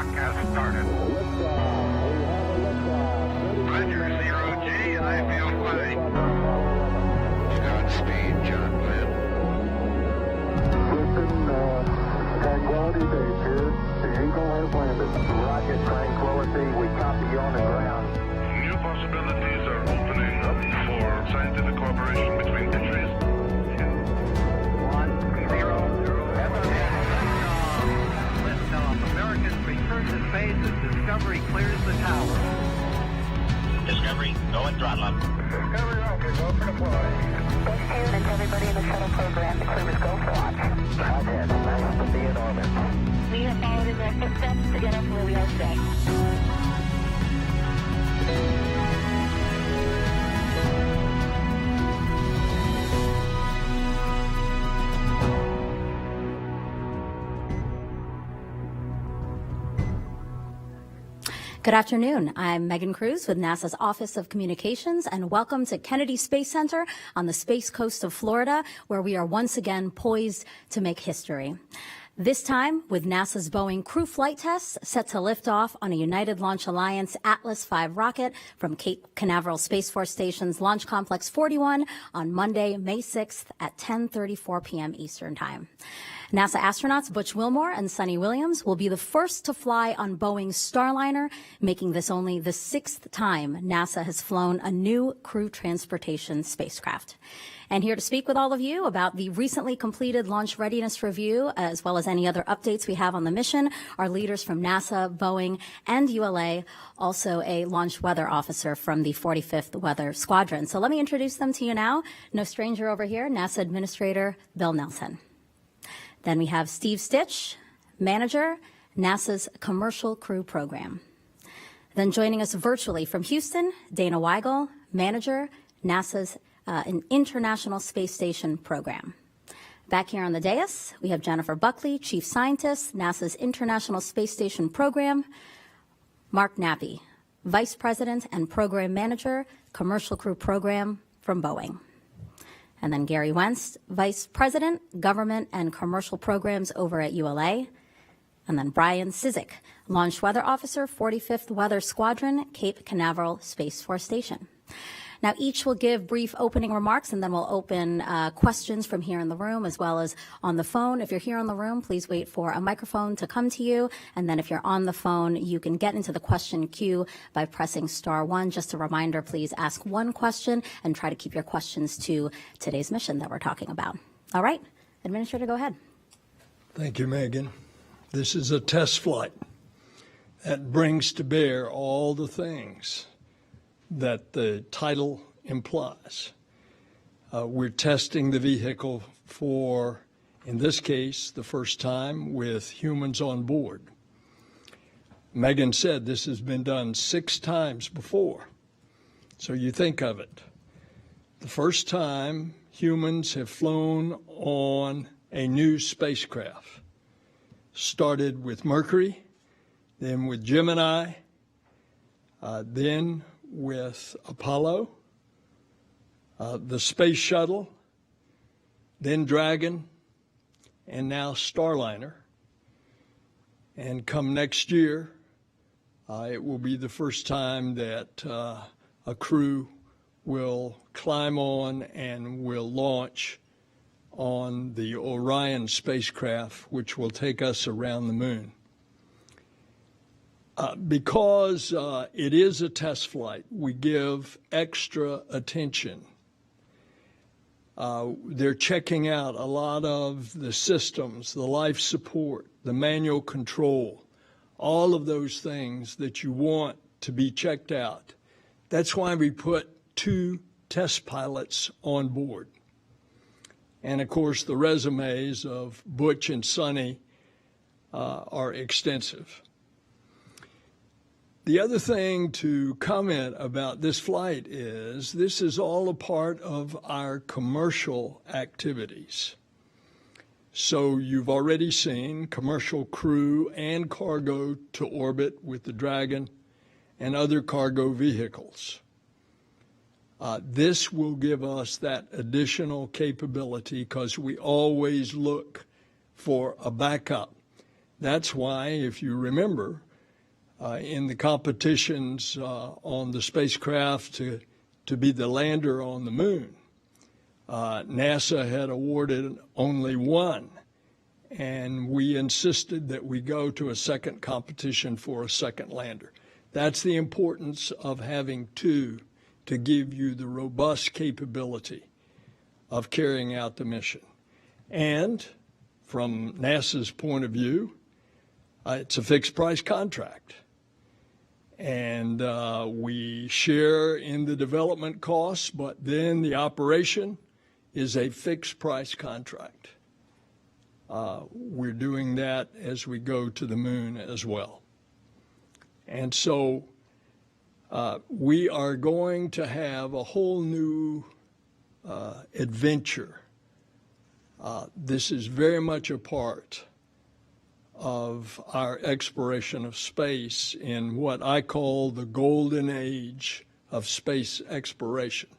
clock has started. Roger, 0G, I feel fine. Godspeed, John Glenn. Houston, Tranquility Base here. The Eagle has landed. Roger, Tranquility, we copy you on the ground. New possibilities are opening up for scientific cooperation between countries. 1-0. Liftoff. Americans return to space as Discovery clears the tower. Discovery, go and throttle up. Discovery rocket, go for deploy. And everybody in the shuttle program, the crew is go for launch. Roger, nice to be in orbit. We have followed in their footsteps to get us where we are today. Good afternoon. I'm Megan Cruz with NASA's Office of Communications, and welcome to Kennedy Space Center on the Space Coast of Florida, where we are once again poised to make history. This time with NASA's Boeing crew flight tests set to lift off on a United Launch Alliance Atlas V rocket from Cape Canaveral Space Force Station's Launch Complex 41 on Monday, May 6th at 10:34 p.m. Eastern Time. NASA astronauts Butch Wilmore and Suni will be the first to fly on Boeing's Starliner, making this only the 6th time NASA has flown a new crew transportation spacecraft. And here to speak with all of you about the recently completed launch readiness review, as well as any other updates we have on the mission, are leaders from NASA, Boeing, and ULA, also a launch weather officer from the 45th Weather Squadron. So let me introduce them to you now. No stranger over here, NASA Administrator Bill Nelson. Then we have Steve Stich, Manager, NASA's Commercial Crew Program. Then joining us virtually from Houston, Dana Weigel, Manager, NASA's an International Space Station Program. Back here on the dais, we have Jennifer Buchli, Chief Scientist, NASA's International Space Station Program, Mark Nappi, Vice President and Program Manager, Commercial Crew Program from Boeing. And then Gary Wentz, Vice President, Government and Commercial Programs over at ULA. And then Brian Cizik, Launch Weather Officer, 45th Weather Squadron, Cape Canaveral Space Force Station. Now, each will give brief opening remarks, and then we'll open questions from here in the room as well as on the phone. If you're here in the room, please wait for a microphone to come to you. And then if you're on the phone, you can get into the question queue by pressing *1. Just a reminder, please ask one question and try to keep your questions to today's mission that we're talking about. All right, Administrator, go ahead. Thank you, Megan. This is a test flight that brings to bear all the things that the title implies. We're testing the vehicle for, in this case, the first time with humans on board. Megan said this has been done 6 times before. So you think of it. The first time humans have flown on a new spacecraft. Started with Mercury, then with Gemini, then with Apollo, the Space Shuttle, then Dragon, and now Starliner. And come next year, it will be the first time that a crew will climb on and will launch on the Orion spacecraft, which will take us around the moon. Because it is a test flight, we give extra attention. They're checking out a lot of the systems, the life support, the manual control, all of those things that you want to be checked out. That's why we put 2 test pilots on board. And of course, the resumes of Butch and Suni are extensive. The other thing to comment about this flight is this is all a part of our commercial activities. So you've already seen commercial crew and cargo to orbit with the Dragon and other cargo vehicles. This will give us that additional capability because we always look for a backup. That's why, if you remember, in the competitions on the spacecraft to be the lander on the moon. NASA had awarded only one, and we insisted that we go to a second competition for a second lander. That's the importance of having two to give you the robust capability of carrying out the mission. And from NASA's point of view, it's a fixed price contract. And we share in the development costs, but then the operation is a fixed price contract. We're doing that as we go to the moon as well. And so we are going to have a whole new adventure. This is very much a part of our exploration of space in what I call the golden age of space exploration.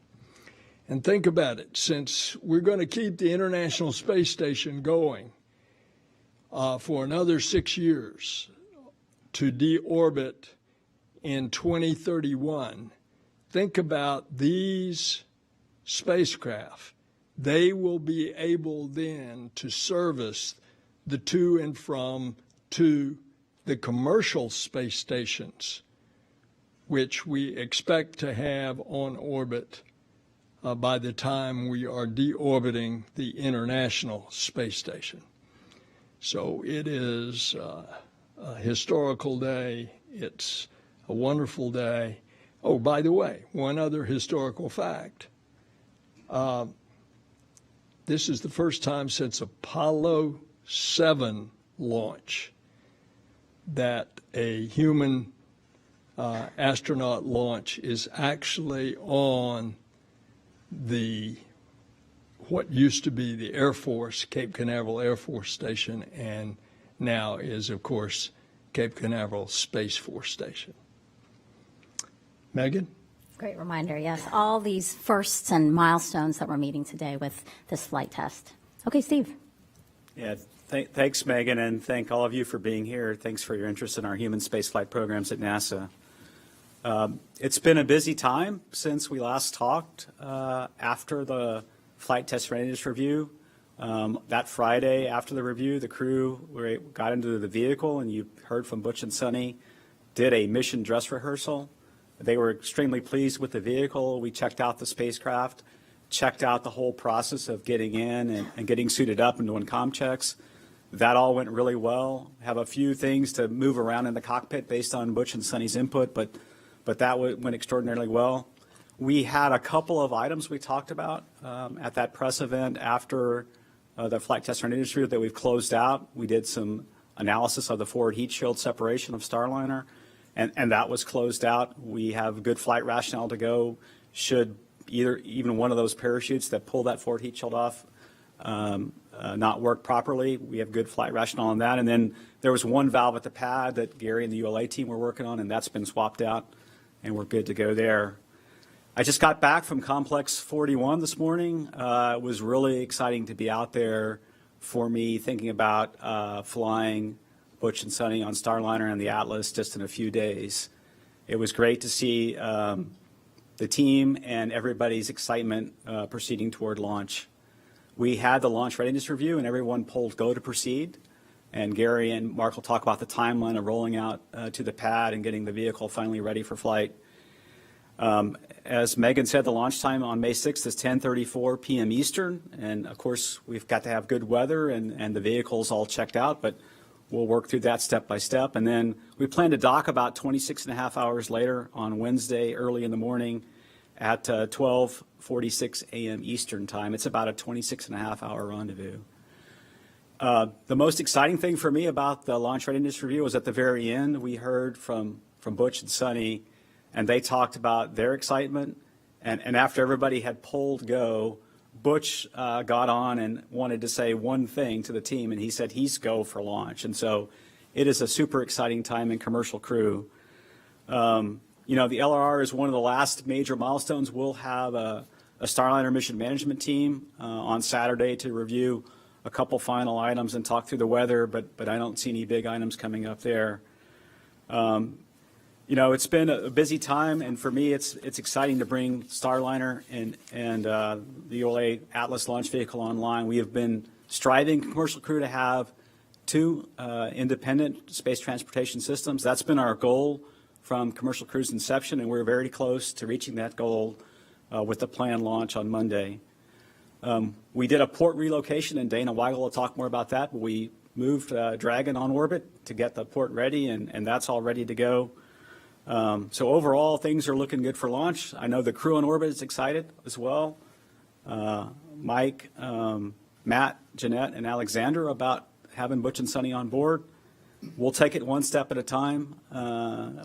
And think about it, since we're going to keep the International Space Station going for another 6 years to deorbit in 2031, think about these spacecraft. They will be able then to service the to and from to the commercial space stations, which we expect to have on orbit by the time we are deorbiting the International Space Station. So it is a historical day. It's a wonderful day. Oh, by the way, one other historical fact. This is the first time since Apollo 7 launch that a human astronaut launch is actually on what used to be the Air Force, Cape Canaveral Air Force Station, and now is, of course, Cape Canaveral Space Force Station. Megan? Great reminder, yes. All these firsts and milestones that we're meeting today with this flight test. Okay, Steve. Yeah, thanks, Megan, and thank all of you for being here. Thanks for your interest in our human spaceflight programs at NASA. It's been a busy time since we last talked after the flight test readiness review. That Friday after the review, the crew got into the vehicle, and you heard from Butch and Suni, did a mission dress rehearsal. They were extremely pleased with the vehicle. We checked out the spacecraft, checked out the whole process of getting in and getting suited up and doing comm checks. That all went really well. Have a few things to move around in the cockpit based on Butch and Suni's input, but that went extraordinarily well. We had a couple of items we talked about at that press event after the flight test readiness review that we've closed out. We did some analysis of the forward heat shield separation of Starliner, and that was closed out. We have good flight rationale to go should even one of those parachutes that pull that forward heat shield off not work properly. We have good flight rationale on that. And then there was one valve at the pad that Gary and the ULA team were working on, and that's been swapped out, and we're good to go there. I just got back from Complex 41 this morning. It was really exciting to be out there for me, thinking about flying Butch and Suni on Starliner and the Atlas just in a few days. It was great to see the team and everybody's excitement proceeding toward launch. We had the launch readiness review, and everyone pulled go to proceed. And Gary and Mark will talk about the timeline of rolling out to the pad and getting the vehicle finally ready for flight. As Megan said, the launch time on May 6th is 10:34 p.m. Eastern. And, of course, we've got to have good weather and the vehicle's all checked out, but we'll work through that step by step. And then we plan to dock about 26 and a half hours later on Wednesday early in the morning at 12:46 a.m. Eastern time. It's about a 26 and a half hour rendezvous. The most exciting thing for me about the launch readiness review was at the very end. We heard from Butch and Suni, and they talked about their excitement. And after everybody had pulled go, Butch got on and wanted to say one thing to the team, and he said he's go for launch. And so it is a super exciting time in Commercial Crew. You know, the LRR is one of the last major milestones. We'll have a Starliner mission management team on Saturday to review a couple final items and talk through the weather, but I don't see any big items coming up there. You know, it's been a busy time, and for me, it's exciting to bring Starliner and the ULA Atlas launch vehicle online. We have been striving, commercial crew, to have two independent space transportation systems. That's been our goal from commercial crew's inception, and we're very close to reaching that goal with the planned launch on Monday. We did a port relocation, and Dana Weigel will talk more about that, but we moved Dragon on orbit to get the port ready, and that's all ready to go. So overall, things are looking good for launch. I know the crew on orbit is excited as well. Mike, Matt, Jeanette, and Alexander about having Butch and Suni on board. We'll take it one step at a time,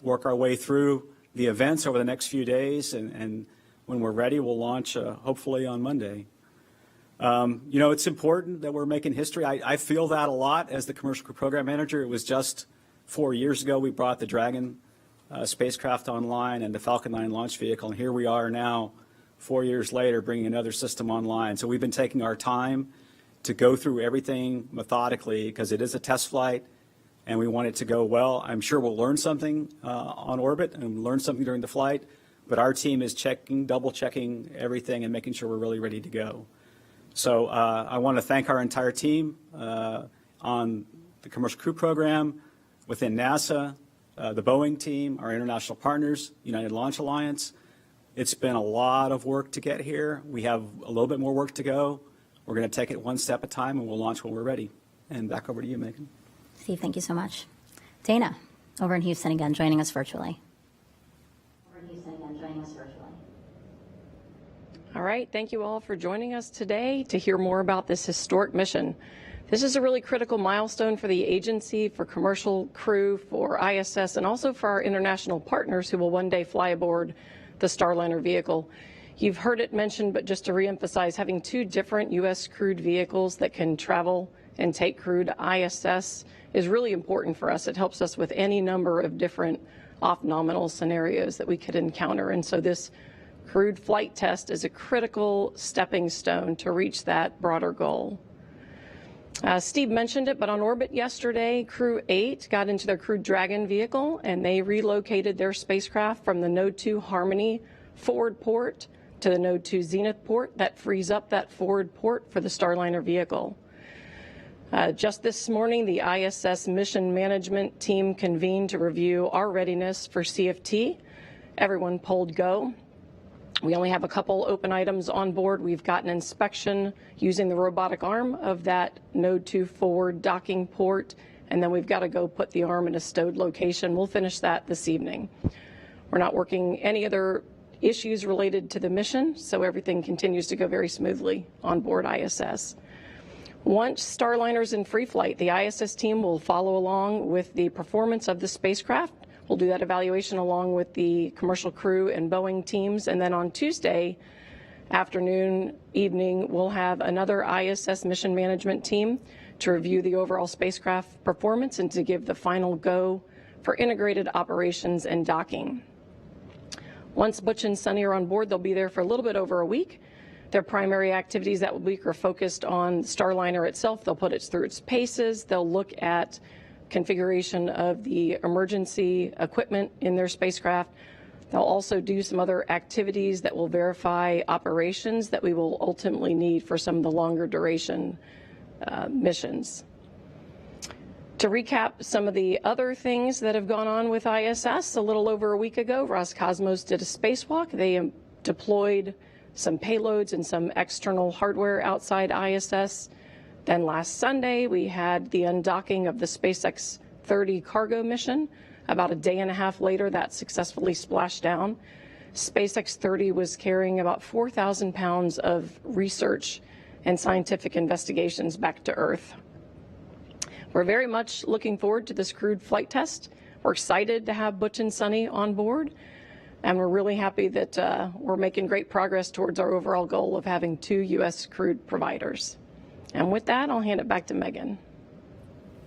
work our way through the events over the next few days, and when we're ready, we'll launch hopefully on Monday. You know, it's important that we're making history. I feel that a lot as the commercial crew program manager. It was just 4 years ago we brought the Dragon spacecraft online and the Falcon 9 launch vehicle, and here we are now 4 years later bringing another system online. So we've been taking our time to go through everything methodically because it is a test flight and we want it to go well. I'm sure we'll learn something on orbit and learn something during the flight, but our team is checking, double checking everything and making sure we're really ready to go. So I want to thank our entire team on the commercial crew program within NASA, the Boeing team, our international partners, United Launch Alliance. It's been a lot of work to get here. We have a little bit more work to go. We're going to take it one step at a time, and we'll launch when we're ready. And back over to you, Megan. Steve, thank you so much. Dana, over in Houston again, joining us virtually. All right, thank you all for joining us today to hear more about this historic mission. This is a really critical milestone for the agency, for commercial crew, for ISS, and also for our international partners who will one day fly aboard the Starliner vehicle. You've heard it mentioned, but just to reemphasize, having two different U.S. crewed vehicles that can travel and take crew to ISS is really important for us. It helps us with any number of different off-nominal scenarios that we could encounter. And so this crewed flight test is a critical stepping stone to reach that broader goal. Steve mentioned it, but on orbit yesterday, Crew 8 got into their crewed Dragon vehicle, and they relocated their spacecraft from the Node 2 Harmony forward port to the Node 2 Zenith port. That frees up that forward port for the Starliner vehicle. Just this morning, the ISS mission management team convened to review our readiness for CFT. Everyone polled go. We only have a couple open items on board. We've got an inspection using the robotic arm of that Node 2 forward docking port, and then we've got to go put the arm in a stowed location. We'll finish that this evening. We're not working any other issues related to the mission, so everything continues to go very smoothly on board ISS. Once Starliner's in free flight, the ISS team will follow along with the performance of the spacecraft. We'll do that evaluation along with the commercial crew and Boeing teams. And then on Tuesday afternoon, evening, we'll have another ISS mission management team to review the overall spacecraft performance and to give the final go for integrated operations and docking. Once Butch and Suni are on board, they'll be there for a little bit over a week. Their primary activities that week are focused on Starliner itself. They'll put it through its paces. They'll look at configuration of the emergency equipment in their spacecraft. They'll also do some other activities that will verify operations that we will ultimately need for some of the longer duration missions. To recap some of the other things that have gone on with ISS, a little over a week ago, Roscosmos did a spacewalk. They deployed some payloads and some external hardware outside ISS. Then last Sunday, we had the undocking of the SpaceX 30 cargo mission. About a day and a half later, that successfully splashed down. SpaceX 30 was carrying about 4,000 pounds of research and scientific investigations back to Earth. We're very much looking forward to this crewed flight test. We're excited to have Butch and Suni on board, and we're really happy that we're making great progress towards our overall goal of having 2 U.S. crewed providers. And with that, I'll hand it back to Megan.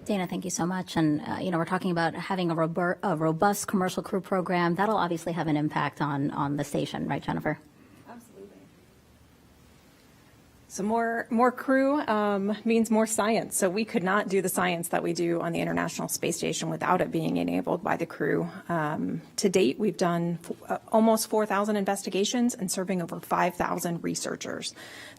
Dana, thank you so much. And, we're talking about having a robust commercial crew program. That'll obviously have an impact on the station, right, Jennifer? Absolutely. So more crew means more science. So we could not do the science that we do on the International Space Station without it being enabled by the crew. To date, we've done almost 4,000 investigations and serving over 5,000 researchers.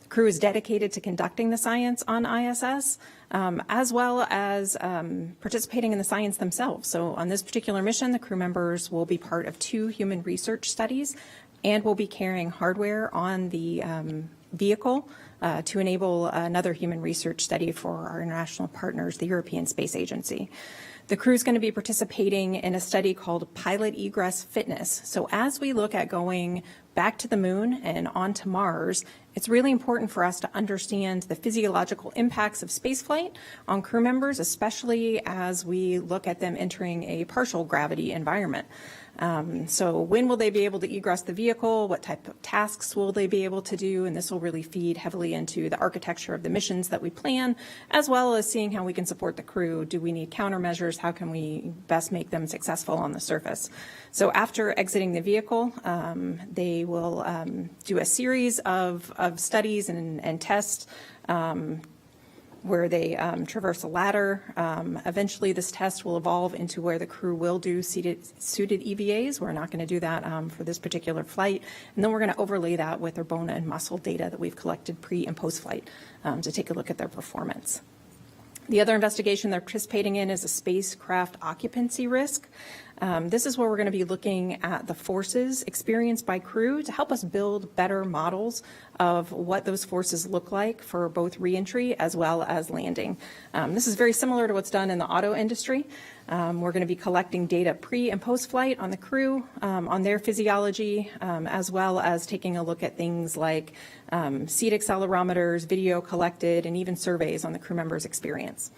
The crew is dedicated to conducting the science on ISS, as well as participating in the science themselves. So on this particular mission, the crew members will be part of 2 human research studies and will be carrying hardware on the vehicle to enable another human research study for our international partners, the European Space Agency. The crew is going to be participating in a study called Pilot Egress Fitness. So as we look at going back to the moon and onto Mars, it's really important for us to understand the physiological impacts of spaceflight on crew members, especially as we look at them entering a partial gravity environment. So when will they be able to egress the vehicle? What type of tasks will they be able to do? And this will really feed heavily into the architecture of the missions that we plan, as well as seeing how we can support the crew. Do we need countermeasures? How can we best make them successful on the surface? So after exiting the vehicle, they will do a series of studies and tests where they traverse a ladder. Eventually, this test will evolve into where the crew will do suited EVAs. We're not going to do that for this particular flight. And then we're going to overlay that with their bone and muscle data that we've collected pre and post flight to take a look at their performance. The other investigation they're participating in is a spacecraft occupancy risk. This is where we're going to be looking at the forces experienced by crew to help us build better models of what those forces look like for both reentry as well as landing. This is very similar to what's done in the auto industry. We're going to be collecting data pre and post flight on the crew, on their physiology, as well as taking a look at things like seat accelerometers, video collected, and even surveys on the crew members' experience.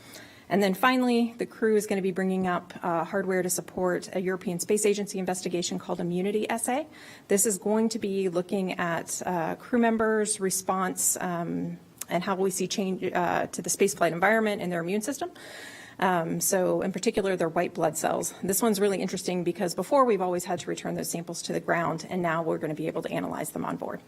And then finally, the crew is going to be bringing up hardware to support a European Space Agency investigation called Immunity Assay. This is going to be looking at crew members' response and how we see change to the spaceflight environment and their immune system. So in particular, their white blood cells. This one's really interesting because before we've always had to return those samples to the ground, and now we're going to be able to analyze them on board.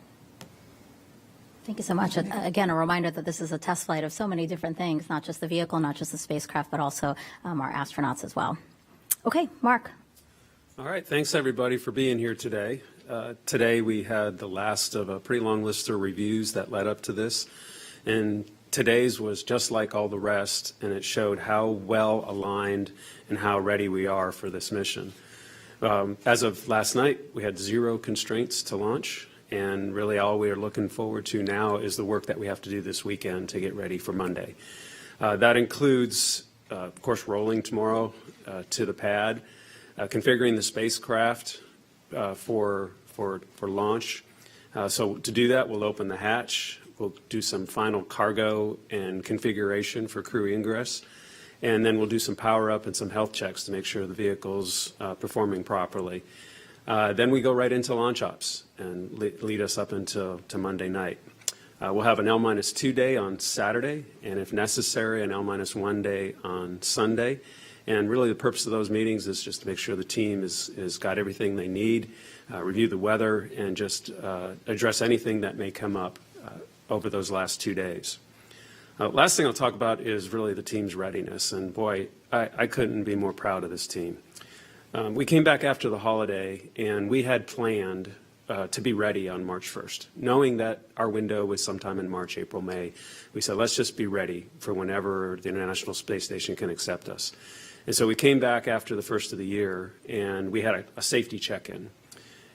Thank you so much. Again, a reminder that this is a test flight of so many different things, not just the vehicle, not just the spacecraft, but also our astronauts as well. Okay, Mark. All right, thanks everybody for being here today. Today we had the last of a pretty long list of reviews that led up to this, and today's was just like all the rest, and it showed how well aligned and how ready we are for this mission. As of last night, we had 0 constraints to launch. And really all we are looking forward to now is the work that we have to do this weekend to get ready for Monday. That includes, of course, rolling tomorrow to the pad, configuring the spacecraft for launch. So to do that, we'll open the hatch. We'll do some final cargo and configuration for crew ingress. And then we'll do some power up and some health checks to make sure the vehicle's performing properly. Then we go right into launch ops and lead us up until Monday night. We'll have an L-2 day on Saturday, and if necessary, an L-1 day on Sunday. And really the purpose of those meetings is just to make sure the team is got everything they need, review the weather, and just address anything that may come up over those last 2 days. Last thing I'll talk about is really the team's readiness. And boy, I couldn't be more proud of this team. We came back after the holiday, and we had planned to be ready on March 1st. Knowing that our window was sometime in March, April, May, we said, let's just be ready for whenever the International Space Station can accept us. And so we came back after the first of the year, and we had a safety check-in.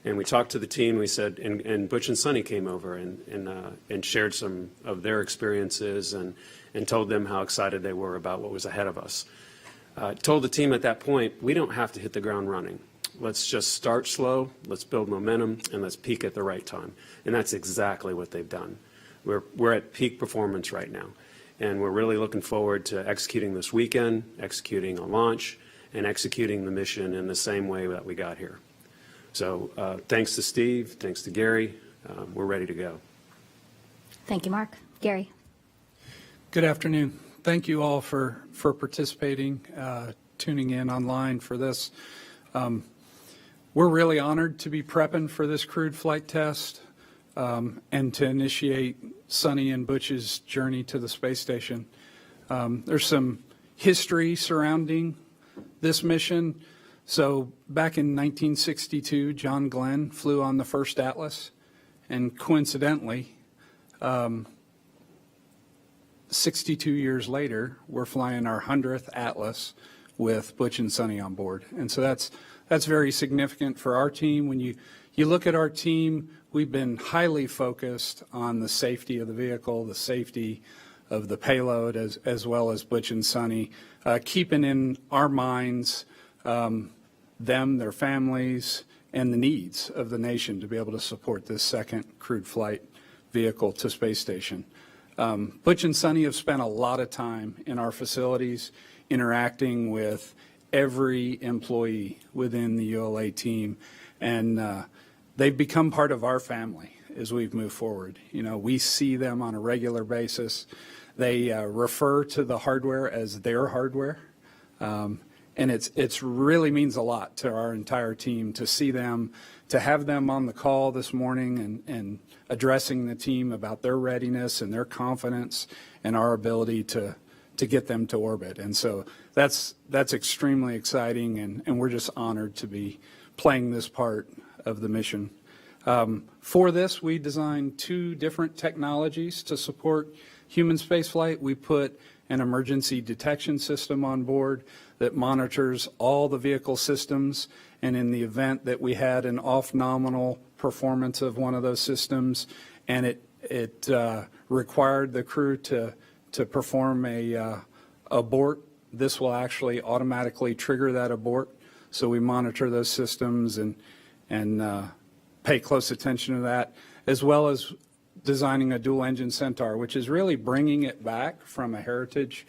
And we talked to the team, we said, and Butch and Suni came over and shared some of their experiences and told them how excited they were about what was ahead of us. Told the team at that point, we don't have to hit the ground running. Let's just start slow, let's build momentum, and let's peak at the right time. And that's exactly what they've done. We're at peak performance right now. And we're really looking forward to executing this weekend, executing a launch, and executing the mission in the same way that we got here. So thanks to Steve, thanks to Gary, we're ready to go. Thank you, Mark. Gary. Good afternoon. Thank you all for participating, tuning in online for this. We're really honored to be prepping for this crewed flight test. and to initiate Suni and Butch's journey to the space station. There's some history surrounding this mission. So back in 1962, John Glenn flew on the first Atlas, and coincidentally, 62 years later, we're flying our 100th Atlas with Butch and Suni on board. And so that's very significant for our team. When you look at our team, we've been highly focused on the safety of the vehicle, the safety of the payload, as well as Butch and Suni, keeping in our minds them, their families, and the needs of the nation to be able to support this second crewed flight vehicle to space station. Butch and Suni have spent a lot of time in our facilities interacting with every employee within the ULA team, and they've become part of our family as we've moved forward. You know, we see them on a regular basis. They refer to the hardware as their hardware. And it's really means a lot to our entire team to see them, to have them on the call this morning and addressing the team about their readiness and their confidence and our ability to get them to orbit. And so that's extremely exciting, and we're just honored to be playing this part of the mission. For this, we designed 2 different technologies to support human spaceflight. We put an emergency detection system on board that monitors all the vehicle systems, and in the event that we had an off-nominal performance of one of those systems and it required the crew to perform a abort, this will actually automatically trigger that abort. So we monitor those systems and pay close attention to that, as well as designing a dual-engine Centaur, which is really bringing it back from a heritage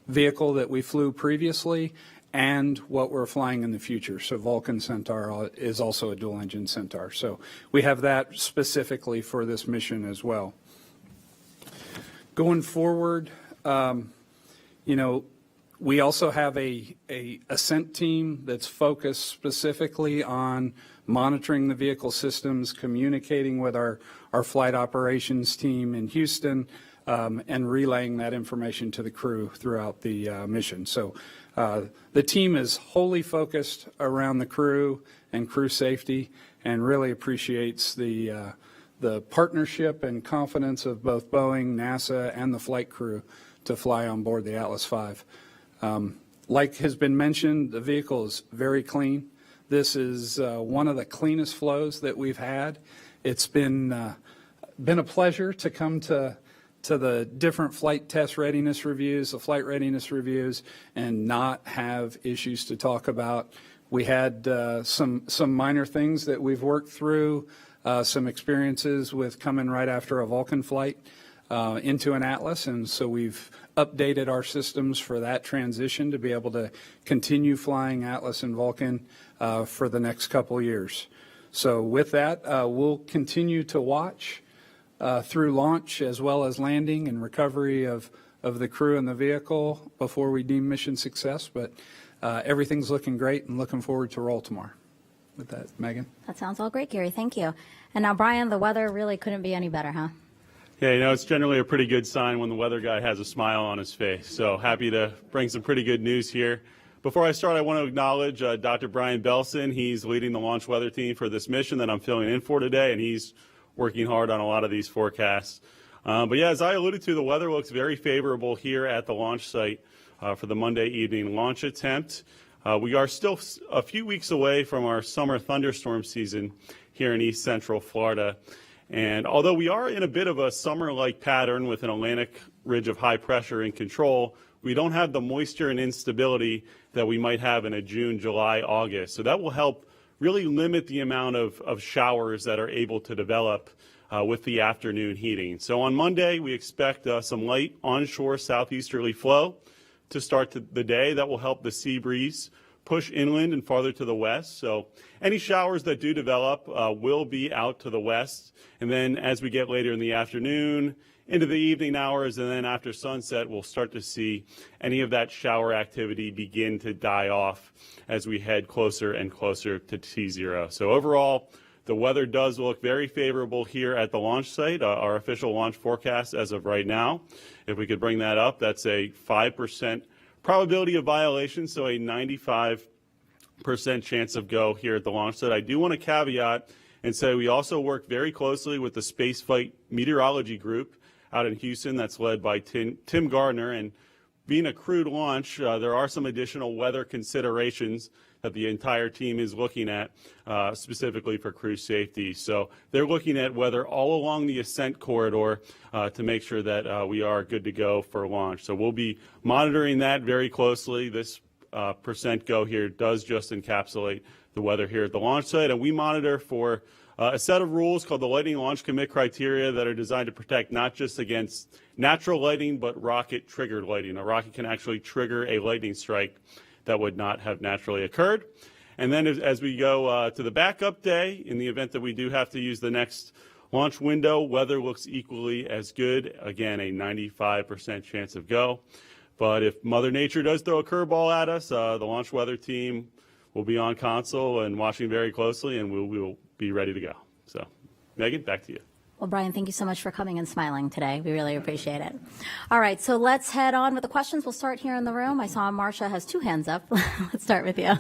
vehicle that we flew previously and what we're flying in the future. So Vulcan Centaur is also a dual-engine Centaur. So we have that specifically for this mission as well. Going forward, you know, we also have a ascent team that's focused specifically on monitoring the vehicle systems, communicating with our flight operations team in Houston, and relaying that information to the crew throughout the mission. So the team is wholly focused around the crew and crew safety, and really appreciates the partnership and confidence of both Boeing, NASA, and the flight crew to fly on board the Atlas V. Like has been mentioned, the vehicle is very clean. This is one of the cleanest flows that we've had. It's been a pleasure to come to the different flight test readiness reviews, the flight readiness reviews, and not have issues to talk about. We had some minor things that we've worked through, some experiences with coming right after a Vulcan flight into an Atlas, and so we've updated our systems for that transition to be able to continue flying Atlas and Vulcan for the next couple years. So with that, we'll continue to watch through launch as well as landing and recovery of the crew and the vehicle before we deem mission success. But everything's looking great, and looking forward to roll tomorrow. With that, Megan. That sounds all great, Gary. Thank you. And now, Brian, the weather really couldn't be any better, huh? Yeah, you know, it's generally a pretty good sign when the weather guy has a smile on his face. So happy to bring some pretty good news here. Before I start, I want to acknowledge Dr. Brian Belson. He's leading the launch weather team for this mission that I'm filling in for today, and he's working hard on a lot of these forecasts. But yeah, as I alluded to, the weather looks very favorable here at the launch site for the Monday evening launch attempt. We are still a few weeks away from our summer thunderstorm season here in East Central Florida. And although we are in a bit of a summer-like pattern with an Atlantic ridge of high pressure in control, we don't have the moisture and instability that we might have in a June, July, August. So that will help really limit the amount of showers that are able to develop with the afternoon heating. So on Monday, we expect some light onshore southeasterly flow to start the day. That will help the sea breeze push inland and farther to the west. So any showers that do develop will be out to the west. And then as we get later in the afternoon, into the evening hours, and then after sunset, we'll start to see any of that shower activity begin to die off as we head closer and closer to T0. So overall, The weather does look very favorable here at the launch site, our official launch forecast as of right now. If we could bring that up, that's a 5% probability of violation, so a 95% chance of go here at the launch site. I do want to caveat and say we also work very closely with the Spaceflight Meteorology Group out in Houston that's led by Tim Gardner. And being a crewed launch, there are some additional weather considerations that the entire team is looking at specifically for crew safety. So they're looking at weather all along the ascent corridor to make sure that we are good to go for launch. So we'll be monitoring that very closely. This percent go here does just encapsulate the weather here at the launch site, and we monitor for a set of rules called the Lightning Launch Commit Criteria that are designed to protect not just against natural lightning, but rocket-triggered lightning. A rocket can actually trigger a lightning strike that would not have naturally occurred. And then as we go to the backup day, in the event that we do have to use the next launch window, weather looks equally as good. Again, a 95% chance of go. But if Mother Nature does throw a curveball at us, the launch weather team will be on console and watching very closely, and we will be ready to go. So, Megan, back to you. Well, Brian, thank you so much for coming and smiling today. We really appreciate it. All right, so let's head on with the questions. We'll start here in the room. I saw Marcia has 2 hands up. Let's start with you.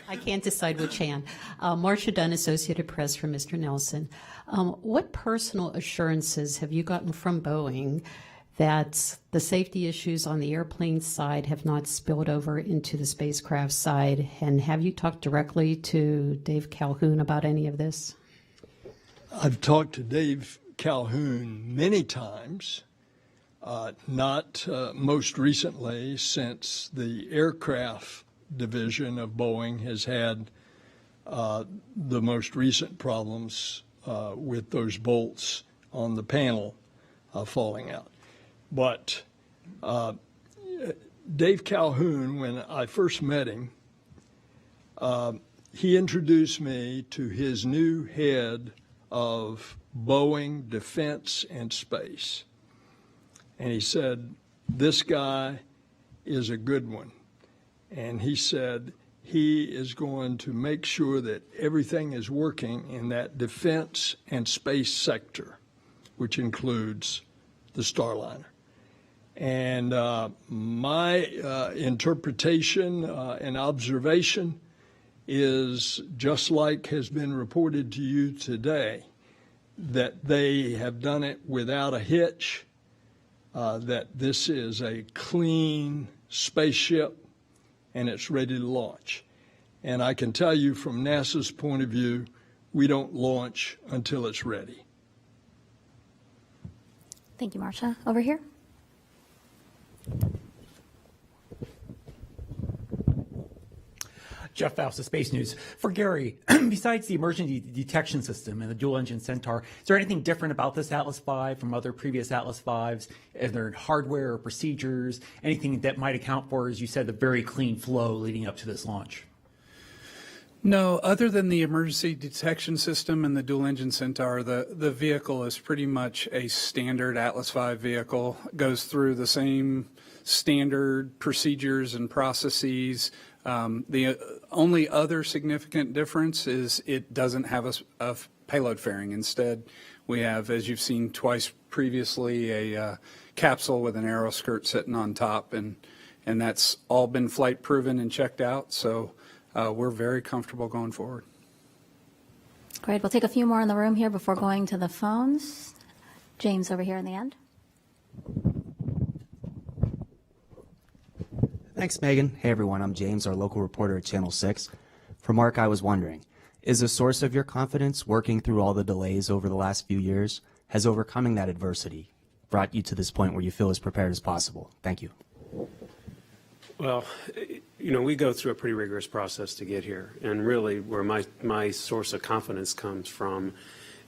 I can't decide which hand. Marcia Dunn, Associated Press for Mr. Nelson. What personal assurances have you gotten from Boeing that the safety issues on the airplane side have not spilled over into the spacecraft side? And have you talked directly to Dave Calhoun about any of this? I've talked to Dave Calhoun many times, not most recently since the aircraft division of Boeing has had the most recent problems with those bolts on the panel falling out. But Dave Calhoun, when I first met him, he introduced me to his new head of Boeing Defense and Space. And he said, this guy is a good one. And he said he is going to make sure that everything is working in that defense and space sector, which includes the Starliner. And my interpretation and observation is just like has been reported to you today, that they have done it without a hitch, that this is a clean spaceship and it's ready to launch. And I can tell you from NASA's point of view, we don't launch until it's ready. Thank you, Marcia. Over here. Jeff Faust of Space News. For Gary, besides the emergency detection system and the dual-engine Centaur, is there anything different about this Atlas V from other previous Atlas Vs? Is there hardware or procedures, anything that might account for, as you said, the very clean flow leading up to this launch? No, other than the emergency detection system and the dual-engine Centaur, the vehicle is pretty much a standard Atlas V vehicle. Goes through the same standard procedures and processes. The only other significant difference is it doesn't have a payload fairing. Instead, we have, as you've seen twice previously, a capsule with an aero skirt sitting on top, and that's all been flight proven and checked out. So we're very comfortable going forward. Great. We'll take a few more in the room here before going to the phones. James over here in the end. Thanks, Megan. Hey, everyone. I'm James, our local reporter at Channel 6. For Mark, I was wondering, is the source of your confidence working through all the delays over the last few years? Has overcoming that adversity brought you to this point where you feel as prepared as possible? Thank you. Well, you know, we go through a pretty rigorous process to get here. And really where my source of confidence comes from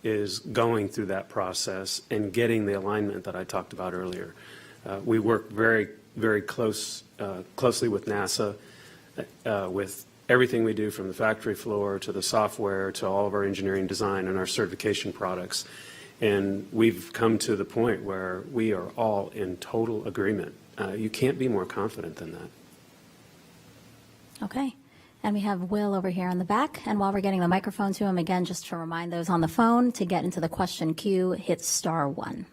is going through that process and getting the alignment that I talked about earlier. We work very closely with NASA, with everything we do from the factory floor to the software to all of our engineering design and our certification products. And we've come to the point where we are all in total agreement. You can't be more confident than that. Okay. And we have Will over here in the back. And while we're getting the microphone to him, again, just to remind those on the phone to get into the question queue, hit *1.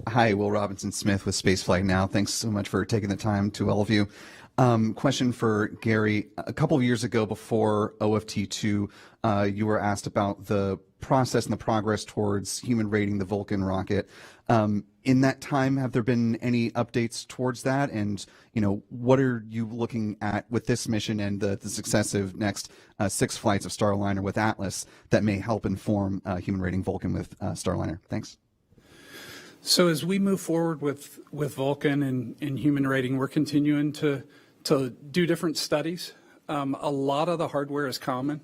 Hi, Will Robinson Smith with Spaceflight Now. Thanks so much for taking the time, to all of you. Question for Gary. A couple of years ago, before OFT2, you were asked about the process and the progress towards human rating the Vulcan rocket. In that time, have there been any updates towards that? And, what are you looking at with this mission and the successive next 6 flights of Starliner with Atlas that may help inform human rating Vulcan with Starliner? Thanks. So as we move forward with Vulcan and human rating, we're continuing to do different studies. A lot of the hardware is common.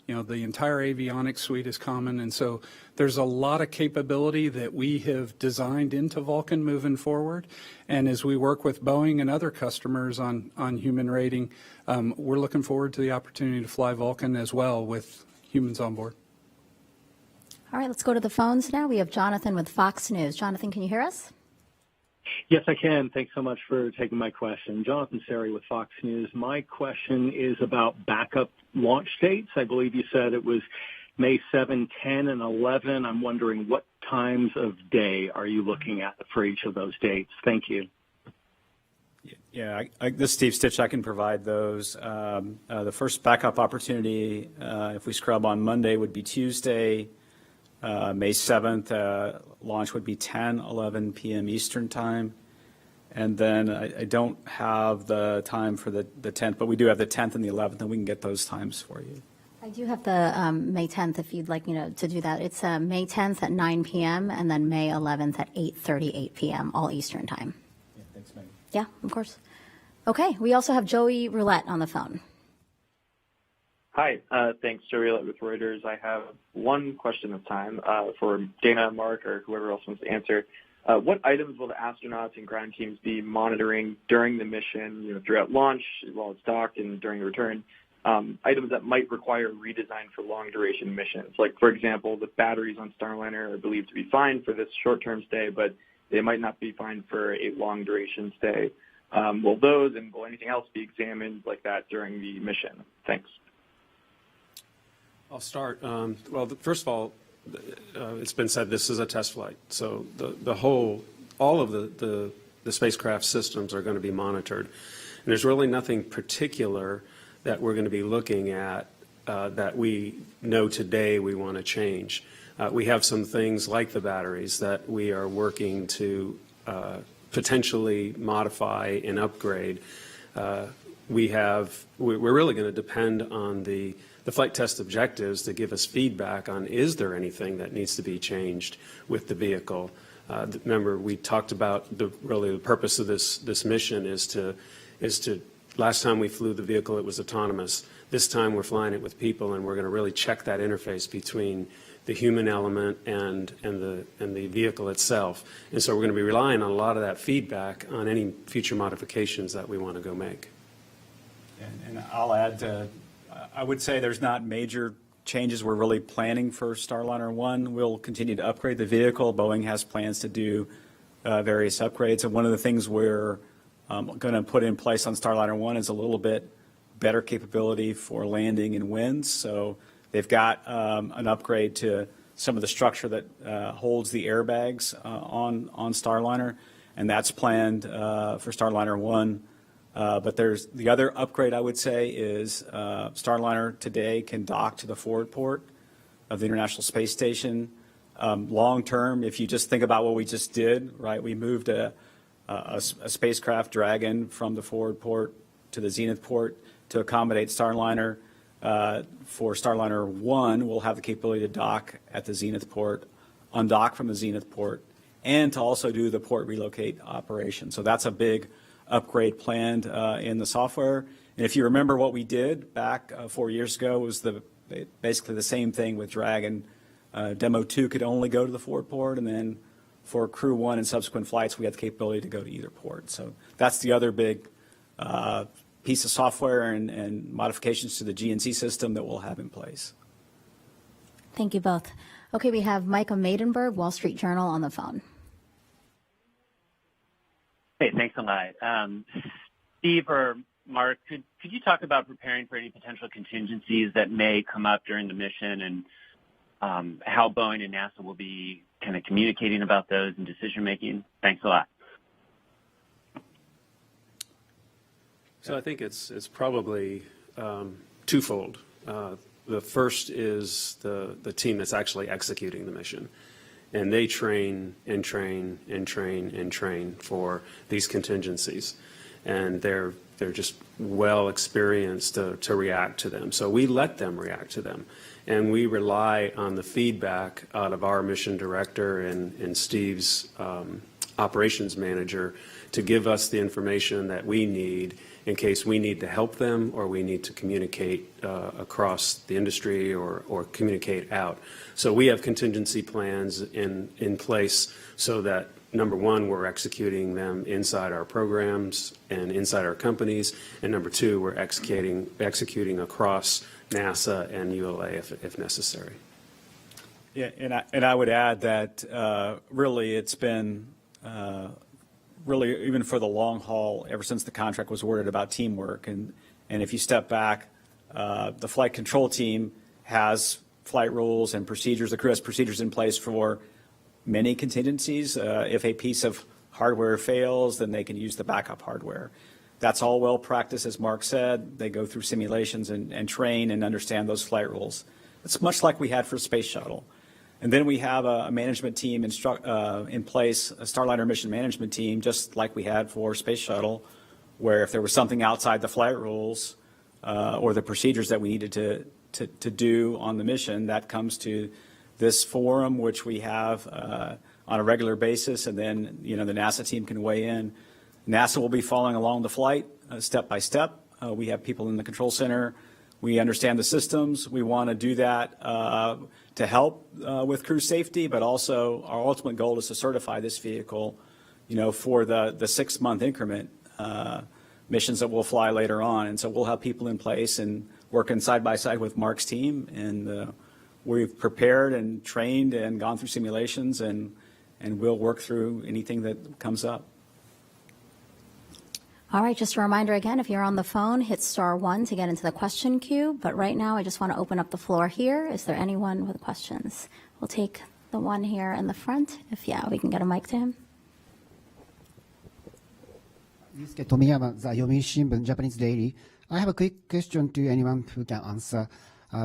The entire avionics suite is common, and so there's a lot of capability that we have designed into Vulcan moving forward. And as we work with Boeing and other customers on human rating, we're looking forward to the opportunity to fly Vulcan as well with humans on board. All right, let's go to the phones now. We have Jonathan with Fox News. Jonathan, can you hear us? Yes, I can. Thanks so much for taking my question. Jonathan Seri with Fox News. My question is about backup launch dates. I believe you said it was May 7, 10, and 11. I'm wondering what times of day are you looking at for each of those dates? Thank you. Yeah, this is Steve Stich. I can provide those. The first backup opportunity, if we scrub on Monday, would be Tuesday. May 7th, launch would be 10:11 p.m. Eastern Time. And then I don't have the time for the 10th, but we do have the 10th and the 11th, and we can get those times for you. I do have the May 10th if you'd like to do that. It's May 10th at 9 p.m. and then May 11th at 8:38 p.m. all Eastern Time. Yeah, thanks, Megan. Yeah, of course. Okay, we also have Joey Roulette on the phone. Hi, thanks, Joey Roulette with Reuters. I have one question this time for Dana, Mark, or whoever else wants to answer. What items will the astronauts and ground teams be monitoring during the mission, throughout launch, while it's docked, and during the return? Items that might require redesign for long-duration missions. Like, for example, the batteries on Starliner are believed to be fine for this short-term stay, but they might not be fine for a long-duration stay. Will those and will anything else be examined like that during the mission? Thanks. I'll start. Well, first of all, it's been said this is a test flight, so all of the spacecraft systems are going to be monitored, and there's really nothing particular that we're going to be looking at that we know today we want to change. We have some things like the batteries that we are working to potentially modify and upgrade. We're really going to depend on the flight test objectives to give us feedback on is there anything that needs to be changed with the vehicle. Remember, we talked about the purpose of this mission is to last time we flew the vehicle it was autonomous. This time we're flying it with people, and we're going to really check that interface between the human element and the vehicle itself. And so we're going to be relying on a lot of that feedback on any future modifications that we want to go make. And I'll add, I would say there's not major changes we're really planning for Starliner 1. We'll continue to upgrade the vehicle. Boeing has plans to do various upgrades. And one of the things we're going to put in place on Starliner 1 is a little bit better capability for landing in winds. So they've got an upgrade to some of the structure that holds the airbags on Starliner, and that's planned for Starliner 1. But there's the other upgrade I would say is Starliner today can dock to the forward port of the International Space Station. Long term, if you just think about what we just did, right? We moved a spacecraft Dragon from the forward port to the zenith port to accommodate Starliner. For Starliner 1, we'll have the capability to dock at the zenith port, undock from the zenith port, and to also do the port relocate operation. So that's a big upgrade planned in the software. And if you remember what we did back 4 years ago was basically the same thing with Dragon. Demo 2 could only go to the forward port, and then for Crew 1 and subsequent flights, we had the capability to go to either port. So that's the other big piece of software and modifications to the GNC system that we'll have in place. Thank you both. Okay, we have Micah Maidenberg, Wall Street Journal, on the phone. Hey, thanks a lot. Steve or Mark, could you talk about preparing for any potential contingencies that may come up during the mission and how Boeing and NASA will be kind of communicating about those and decision making? Thanks a lot. So I think it's probably twofold. The first is the team that's actually executing the mission. And they train and train and train and train for these contingencies. And they're just well experienced to react to them. So we let them react to them. And we rely on the feedback out of our mission director and Steve's operations manager to give us the information that we need in case we need to help them or we need to communicate across the industry or communicate out. So we have contingency plans in place so that, number one, we're executing them inside our programs and inside our companies, and number two, we're executing across NASA and ULA if necessary. Yeah, and I would add that really it's been really, even for the long haul, ever since the contract was awarded, about teamwork. And if you step back, the flight control team has flight rules and procedures. The crew has procedures in place for many contingencies. If a piece of hardware fails, then they can use the backup hardware. That's all well practiced, as Mark said. They go through simulations and train and understand those flight rules. It's much like we had for Space Shuttle. And then we have a management team in place, a Starliner mission management team, just like we had for Space Shuttle, where if there was something outside the flight rules or the procedures that we needed to do on the mission, that comes to this forum, which we have on a regular basis, and then the NASA team can weigh in. NASA will be following along the flight step by step. We have people in the control center. We understand the systems. We want to do that to help with crew safety, but also our ultimate goal is to certify this vehicle, for the 6-month increment missions that we'll fly later on. And so we'll have people in place and working side by side with Mark's team. And we've prepared and trained and gone through simulations, and we'll work through anything that comes up. All right, just a reminder again, if you're on the phone, hit *1 to get into the question queue. But right now, I just want to open up the floor here. Is there anyone with questions? We'll take the one here in the front. We can get a mic to him. Yusuke Tomiyama, the Yomiuri Shimbun, Japanese Daily. I have a quick question to anyone who can answer.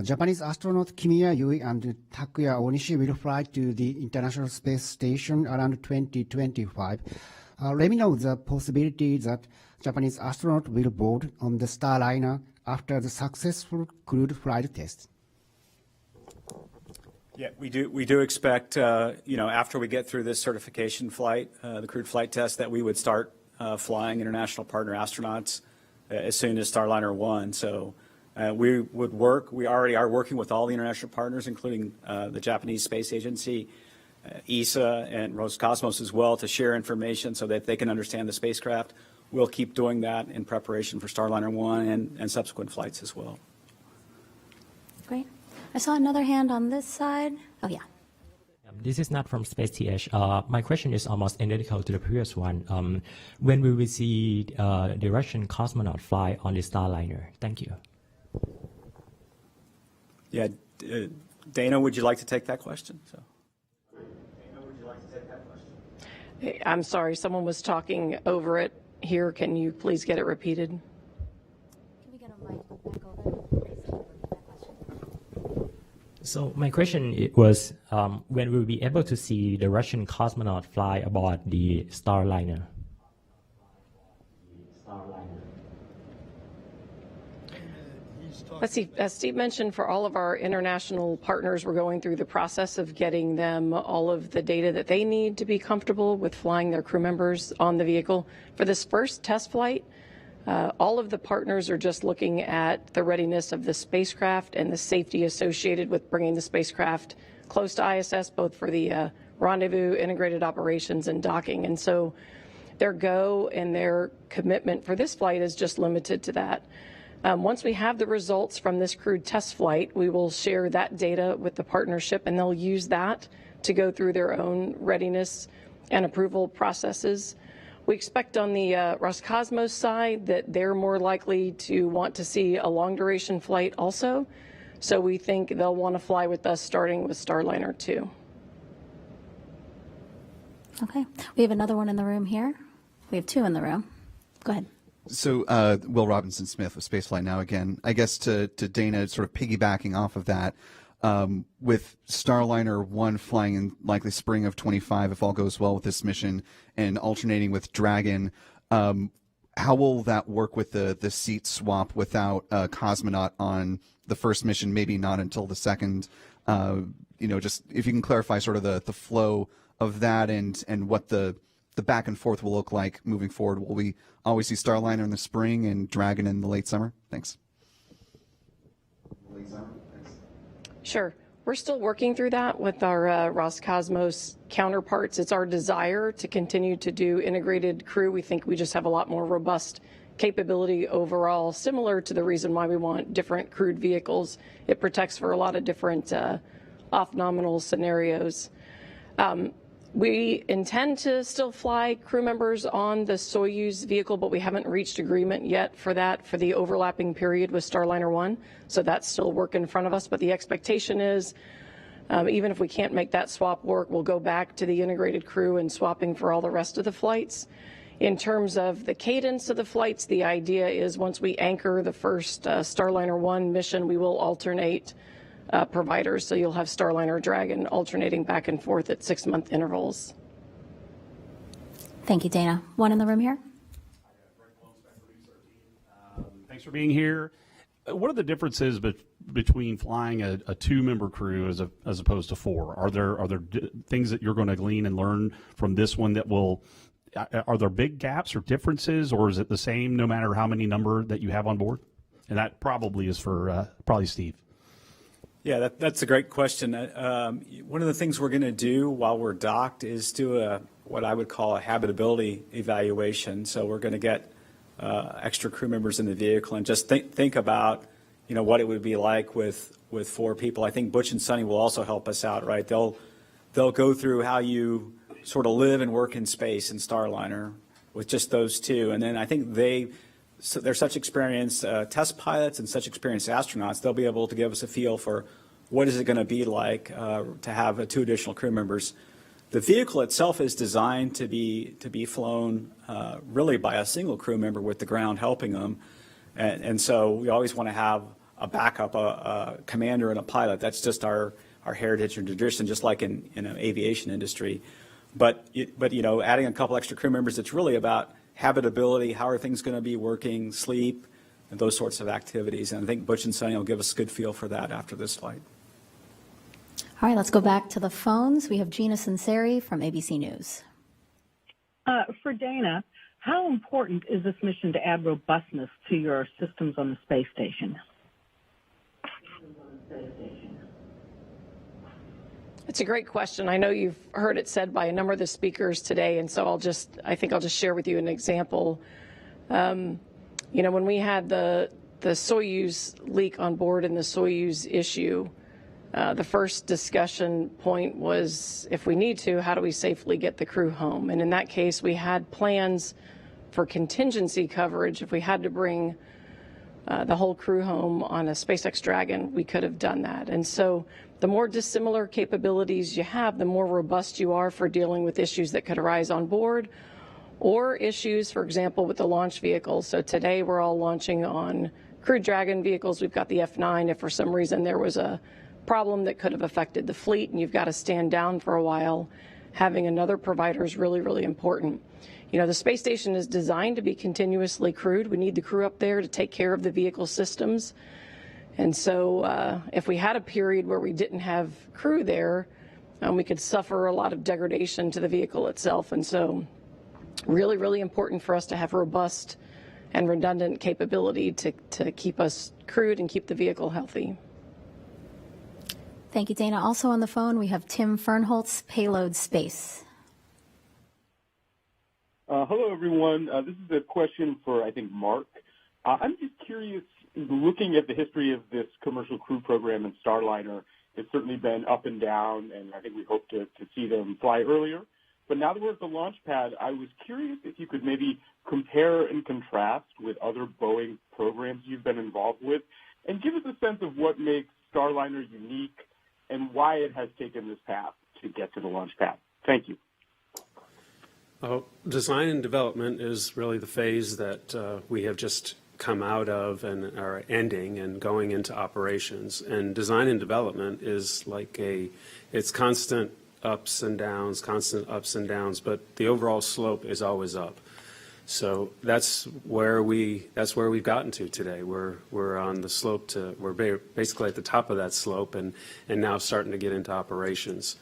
Japanese astronaut Kimiya Yui and Takuya Onishi will fly to the International Space Station around 2025. Let me know the possibility that Japanese astronaut will board on the Starliner after the successful crewed flight test. Yeah, we do expect, after we get through this certification flight, the crewed flight test, that we would start flying international partner astronauts as soon as Starliner 1. So we already are working with all the international partners, including the Japanese Space Agency, ESA, and Roscosmos as well, to share information so that they can understand the spacecraft. We'll keep doing that in preparation for Starliner 1 and subsequent flights as well. Great. I saw another hand on this side. Oh, yeah. This is not from Space TH. My question is almost identical to the previous one. When will we see the Russian cosmonaut fly on the Starliner? Thank you. Yeah, Dana, would you like to take that question? I'm sorry, someone was talking over it here. Can you please get it repeated? Can we get a mic back over? So my question was, when will we be able to see the Russian cosmonaut fly aboard the Starliner? Let's see, as Steve mentioned, for all of our international partners, we're going through the process of getting them all of the data that they need to be comfortable with flying their crew members on the vehicle. For this first test flight, all of the partners are just looking at the readiness of the spacecraft and the safety associated with bringing the spacecraft close to ISS, both for the rendezvous, integrated operations, and docking. And so their go and their commitment for this flight is just limited to that. Once we have the results from this crewed test flight, we will share that data with the partnership, and they'll use that to go through their own readiness and approval processes. We expect on the Roscosmos side that they're more likely to want to see a long duration flight also. So we think they'll want to fly with us starting with Starliner 2. Okay. We have another one in the room here. We have two in the room. Go ahead. So, Will Robinson Smith with Spaceflight Now again. I guess to Dana, sort of piggybacking off of that, with Starliner 1 flying in likely spring of 25, if all goes well with this mission, and alternating with Dragon, how will that work with the seat swap without a cosmonaut on the first mission, maybe not until the second? Just if you can clarify sort of the flow of that and what the back and forth will look like moving forward. Will we always see Starliner in the spring and Dragon in the late summer? Thanks. Sure. We're still working through that with our Roscosmos counterparts. It's our desire to continue to do integrated crew. We think we just have a lot more robust capability overall, similar to the reason why we want different crewed vehicles. It protects for a lot of different off-nominal scenarios. We intend to still fly crew members on the Soyuz vehicle, but we haven't reached agreement yet for that for the overlapping period with Starliner 1. So that's still work in front of us. But the expectation is, even if we can't make that swap work, we'll go back to the integrated crew and swapping for all the rest of the flights. In terms of the cadence of the flights, the idea is once we anchor the first Starliner 1 mission, we will alternate providers, so you'll have Starliner Dragon alternating back and forth at 6-month intervals. Thank you, Dana. One in the room here. Thanks for being here. What are the differences between flying a 2-member crew as opposed to 4? Are there things that you're going to glean and learn from this one that will? Are there big gaps or differences, or is it the same no matter how many number that you have on board? And that probably is for probably Steve. Yeah, that's a great question. One of the things we're going to do while we're docked is do what I would call a habitability evaluation. So we're going to get extra crew members in the vehicle and just think about, what it would be like with 4 people. I think Butch and Suni will also help us out, right? They'll go through how you sort of live and work in space in Starliner with just those 2, and then I think they're such experienced test pilots and such experienced astronauts, they'll be able to give us a feel for what is it going to be like to have 2 additional crew members. The vehicle itself is designed to be flown really by a single crew member with the ground helping them, and so we always want to have a backup, a commander and a pilot. That's just our heritage and tradition, just like in an aviation industry. But adding a couple extra crew members, it's really about habitability, how are things going to be working, sleep, and those sorts of activities. And I think Butch and Suni will give us a good feel for that after this flight. All right, let's go back to the phones. We have Gina Sinceri from ABC News. For Dana, how important is this mission to add robustness to your systems on the space station? It's a great question. I know you've heard it said by a number of the speakers today, and so I think I'll just share with you an example. When we had the Soyuz leak on board and the Soyuz issue, the first discussion point was, if we need to, how do we safely get the crew home? And in that case, we had plans for contingency coverage. If we had to bring the whole crew home on a SpaceX Dragon, we could have done that. And so the more dissimilar capabilities you have, the more robust you are for dealing with issues that could arise on board, or issues, for example, with the launch vehicles. So today we're all launching on Crew Dragon vehicles. We've got the F9. If for some reason there was a problem that could have affected the fleet and you've got to stand down for a while, having another provider is really, really important. The space station is designed to be continuously crewed. We need the crew up there to take care of the vehicle systems. And so if we had a period where we didn't have crew there, we could suffer a lot of degradation to the vehicle itself. And so really, really important for us to have robust and redundant capability to keep us crewed and keep the vehicle healthy. Thank you, Dana. Also on the phone, we have Tim Fernholz, Payload Space. Hello, everyone. This is a question for, I think, Mark. I'm just curious, looking at the history of this commercial crew program in Starliner, it's certainly been up and down, and I think we hope to see them fly earlier. But now that we're at the launch pad, I was curious if you could maybe compare and contrast with other Boeing programs you've been involved with and give us a sense of what makes Starliner unique and why it has taken this path to get to the launch pad. Thank you. Well, design and development is really the phase that we have just come out of and are ending and going into operations. And design and development is like it's constant ups and downs, but the overall slope is always up. So that's where we've gotten to today. We're on the slope we're basically at the top of that slope and now starting to get into operations.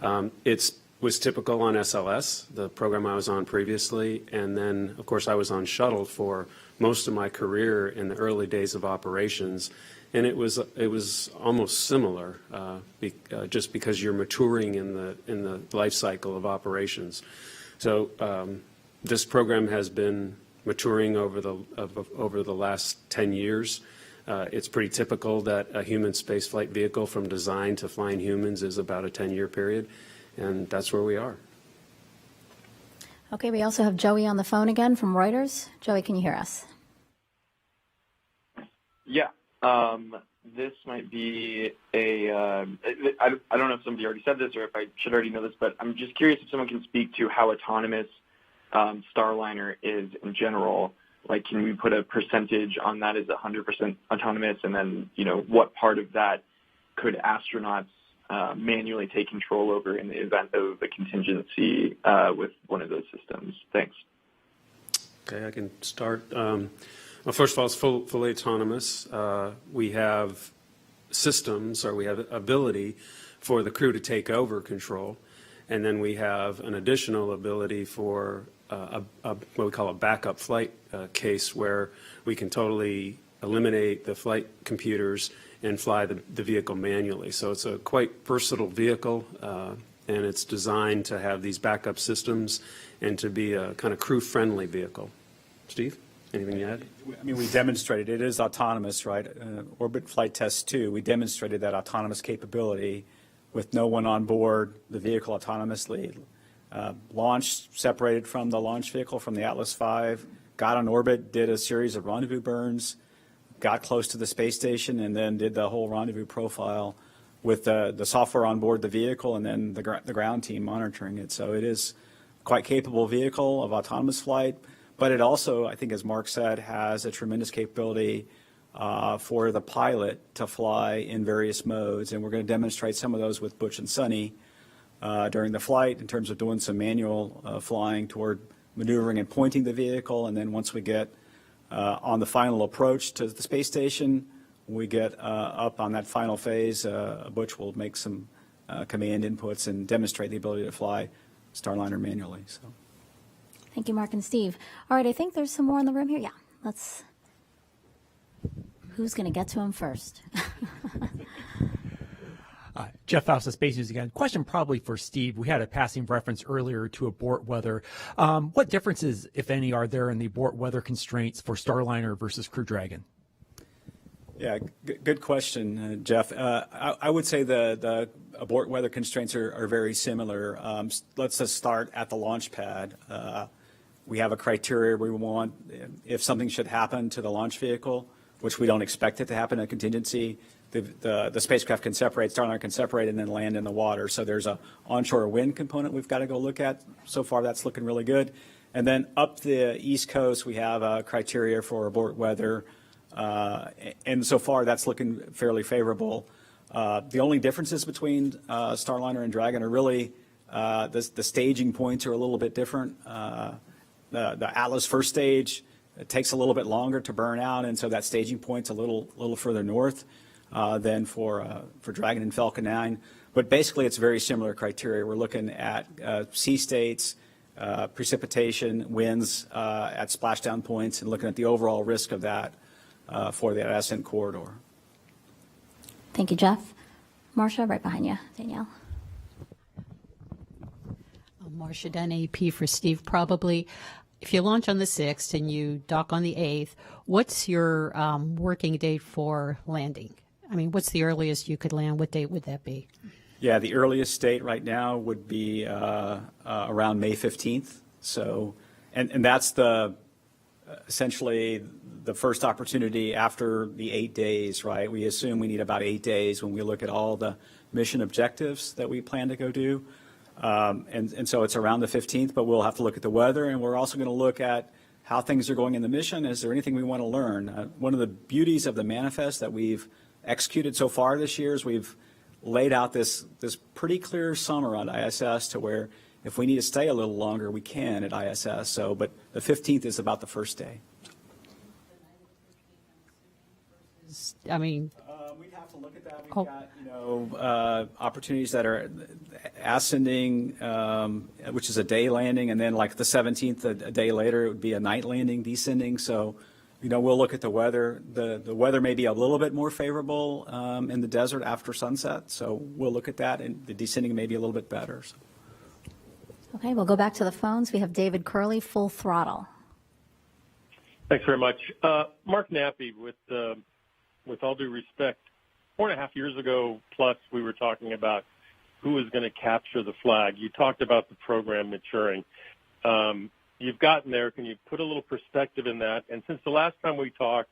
It was typical on SLS, the program I was on previously, and then of course I was on shuttle for most of my career in the early days of operations, and it was almost similar, just because you're maturing in the life cycle of operations. So this program has been maturing over the last 10 years. It's pretty typical that a human spaceflight vehicle from design to flying humans is about a 10-year period, and that's where we are. Okay, we also have Joey on the phone again from Reuters. Joey, can you hear us? Yeah. This might be I don't know if somebody already said this or if I should already know this, but I'm just curious if someone can speak to how autonomous Starliner is in general. Like, can we put a percentage on that as 100% autonomous? And then, what part of that could astronauts manually take control over in the event of a contingency with one of those systems? Thanks. Okay, I can start. Well, first of all, it's fully autonomous. We have systems, or we have ability for the crew to take over control, and then we have an additional ability for what we call a backup flight case, where we can totally eliminate the flight computers and fly the vehicle manually. So it's a quite versatile vehicle, and it's designed to have these backup systems and to be a kind of crew-friendly vehicle. Steve, anything to add? I mean, we demonstrated it is autonomous, right? Orbit Flight Test 2, we demonstrated that autonomous capability with no one on board the vehicle autonomously. Launched, separated from the launch vehicle, from the Atlas V, got on orbit, did a series of rendezvous burns, got close to the space station, and then did the whole rendezvous profile with the software on board the vehicle and then the ground team monitoring it. So it is quite capable vehicle of autonomous flight, but it also, I think as Mark said, has a tremendous capability for the pilot to fly in various modes, and we're going to demonstrate some of those with Butch and Suni during the flight in terms of doing some manual flying toward maneuvering and pointing the vehicle, and then once we get on the final approach to the space station, we get up on that final phase, Butch will make some command inputs and demonstrate the ability to fly Starliner manually. So, thank you, Mark and Steve. All right, I think there's some more in the room here. Yeah, let's. Who's going to get to him first? Jeff Faust of Space News again. Question probably for Steve. We had a passing reference earlier to abort weather. What differences, if any, are there in the abort weather constraints for Starliner versus Crew Dragon? Yeah, good question, Jeff. I would say the abort weather constraints are very similar. Let's just start at the launch pad. We have a criteria we want if something should happen to the launch vehicle, which we don't expect it to happen in a contingency. The spacecraft can separate, Starliner can separate, and then land in the water. So there's a onshore wind component we've got to go look at. So far, that's looking really good. And then up the East Coast, we have a criteria for abort weather. And so far, that's looking fairly favorable. The only differences between Starliner and Dragon are really the staging points are a little bit different. The Atlas first stage, it takes a little bit longer to burn out, and so that staging point's a little further north than for Dragon and Falcon 9. But basically, it's very similar criteria. We're looking at sea states, precipitation, winds at splashdown points, and looking at the overall risk of that for the ascent corridor. Thank you, Jeff. Marcia, right behind you. Danielle. Marcia Dunn, AP for Steve, probably. If you launch on the 6th and you dock on the 8th, what's your working date for landing? I mean, what's the earliest you could land? What date would that be? Yeah, the earliest date right now would be around May 15th. So, and that's essentially the first opportunity after the 8 days, right? We assume we need about 8 days when we look at all the mission objectives that we plan to go do. And so it's around the 15th, but we'll have to look at the weather, and we're also going to look at how things are going in the mission. Is there anything we want to learn? One of the beauties of the manifest that we've executed so far this year is we've laid out this pretty clear summer on ISS to where if we need to stay a little longer, we can at ISS. So, but the 15th is about the first day. I mean, we'd have to look at that. We've got, opportunities that are ascending, which is a day landing, and then like the 17th, a day later, it would be a night landing, descending. So, we'll look at the weather. The weather may be a little bit more favorable in the desert after sunset. So we'll look at that, and the descending may be a little bit better. So. Okay, we'll go back to the phones. We have David Curley, full throttle. Thanks very much. Mark Nappi, with all due respect, 4.5 years ago plus, we were talking about who was going to capture the flag. You talked about the program maturing. You've gotten there. Can you put a little perspective in that? And since the last time we talked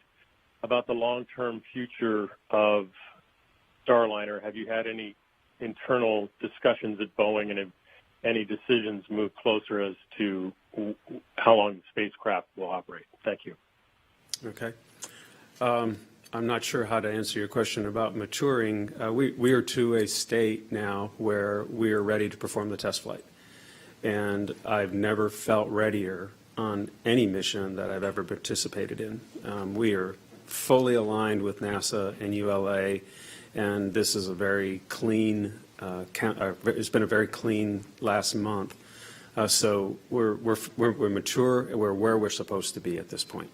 about the long-term future of Starliner, have you had any internal discussions at Boeing, and have any decisions moved closer as to how long the spacecraft will operate? Thank you. Okay. I'm not sure how to answer your question about maturing. We are to a state now where we are ready to perform the test flight. And I've never felt readier on any mission that I've ever participated in. We are fully aligned with NASA and ULA, and this is a very clean, it's been a very clean last month. So we're mature, and we're where we're supposed to be at this point.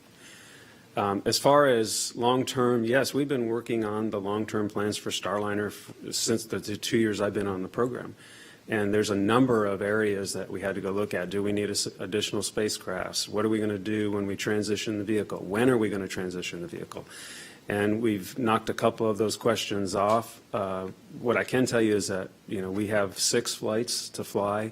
As far as long-term, yes, we've been working on the long-term plans for Starliner since the 2 years I've been on the program. And there's a number of areas that we had to go look at. Do we need additional spacecrafts? What are we going to do when we transition the vehicle? When are we going to transition the vehicle? And we've knocked a couple of those questions off. What I can tell you is that, we have 6 flights to fly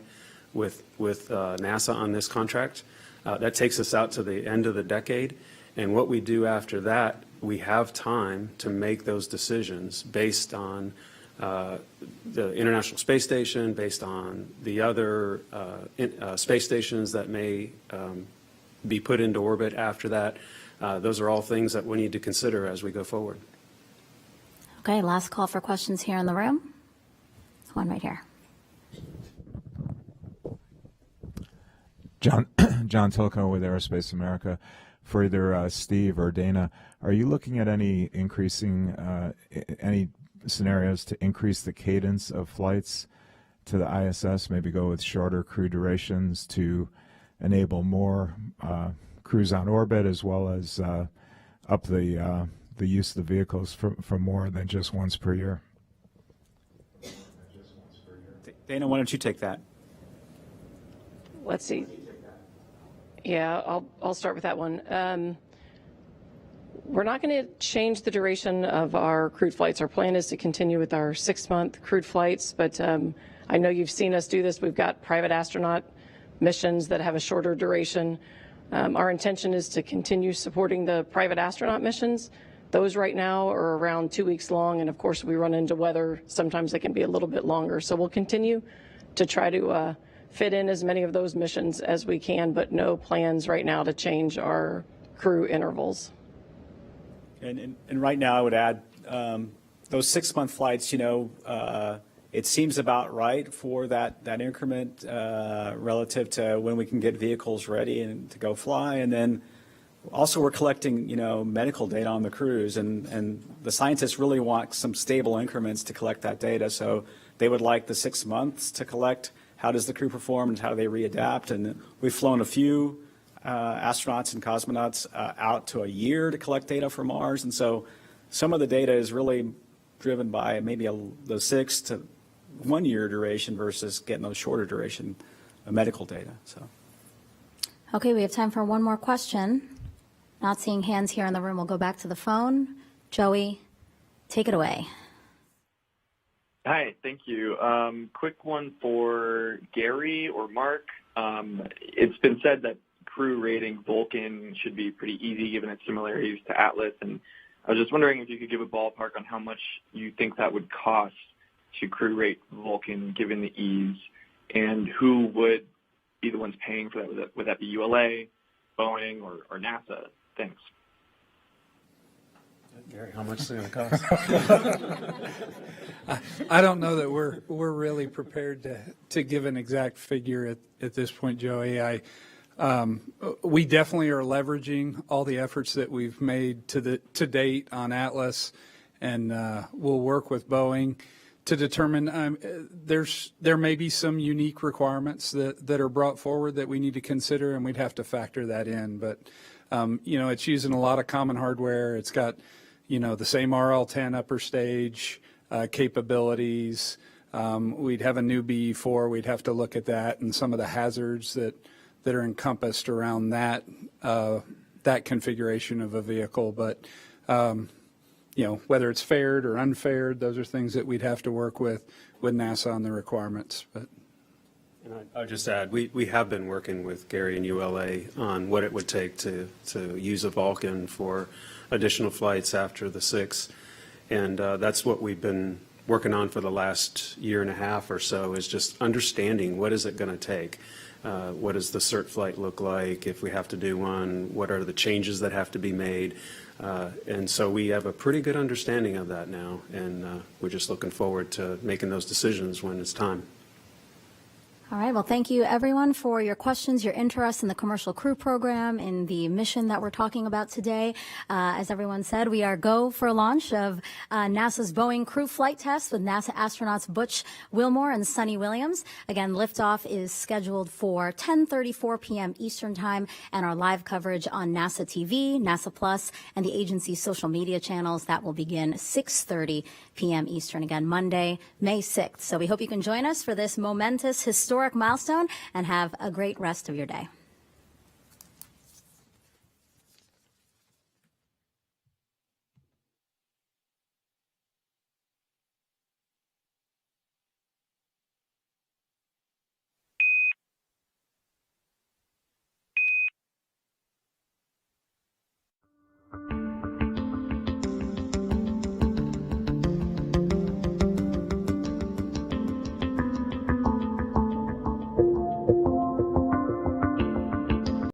with NASA on this contract. That takes us out to the end of the decade. And what we do after that, we have time to make those decisions based on the International Space Station, based on the other space stations that may be put into orbit after that. Those are all things that we need to consider as we go forward. Okay, last call for questions here in the room. One right here. John Tilko with Aerospace America. For either Steve or Dana, are you looking at any scenarios to increase the cadence of flights to the ISS, maybe go with shorter crew durations to enable more crews on orbit, as well as up the use of the vehicles for more than just once per year? Dana, why don't you take that? Let's see. Yeah, I'll start with that one. We're not going to change the duration of our crewed flights. Our plan is to continue with our 6-month crewed flights, but I know you've seen us do this. We've got private astronaut missions that have a shorter duration. Our intention is to continue supporting the private astronaut missions. Those right now are around 2 weeks long, and of course we run into weather. Sometimes they can be a little bit longer. So we'll continue to try to fit in as many of those missions as we can, but no plans right now to change our crew intervals. And right now I would add those 6-month flights, it seems about right for that increment relative to when we can get vehicles ready and to go fly. And then also we're collecting, medical data on the crews, and the scientists really want some stable increments to collect that data. So they would like the 6 months to collect how does the crew perform and how do they readapt. And we've flown a few astronauts and cosmonauts out to a year to collect data for Mars. And so some of the data is really driven by maybe the 6 to 1 year duration versus getting those shorter duration medical data. So. Okay, we have time for one more question. Not seeing hands here in the room. We'll go back to the phone. Joey, take it away. Hi, thank you. Quick one for Gary or Mark. It's been said that crew rating Vulcan should be pretty easy given its similarities to Atlas, and I was just wondering if you could give a ballpark on how much you think that would cost to crew rate Vulcan given the ease, and who would be the ones paying for that? Would that be ULA, Boeing, or NASA? Thanks. Gary, how much is it going to cost? I don't know that we're really prepared to give an exact figure at this point, Joey. We definitely are leveraging all the efforts that we've made to date on Atlas, and we'll work with Boeing to determine there may be some unique requirements that are brought forward that we need to consider, and we'd have to factor that in. But it's using a lot of common hardware. It's got the same RL10 upper stage capabilities. We'd have a new BE4. We'd have to look at that and some of the hazards that are encompassed around that configuration of a vehicle. But whether it's faired or unfaired, those are things that we'd have to work with NASA on the requirements. But I'll just add, we have been working with Gary and ULA on what it would take to use a Vulcan for additional flights after the 6. And that's what we've been working on for the last year and a half or so, is just understanding what is it going to take. What does the cert flight look like? If we have to do one, what are the changes that have to be made? And so we have a pretty good understanding of that now, and we're just looking forward to making those decisions when it's time. All right. Well, thank you, everyone, for your questions, your interest in the Commercial Crew Program, in the mission that we're talking about today. As everyone said, we are go for launch of NASA's Boeing crew flight test with NASA astronauts Butch, Wilmore, and Suni Williams. Again, liftoff is scheduled for 10:34 p.m. Eastern Time, and our live coverage on NASA TV, NASA Plus, and the agency's social media channels. That will begin 6:30 p.m. Eastern, again, Monday, May 6th. So we hope you can join us for this momentous, historic milestone, and have a great rest of your day.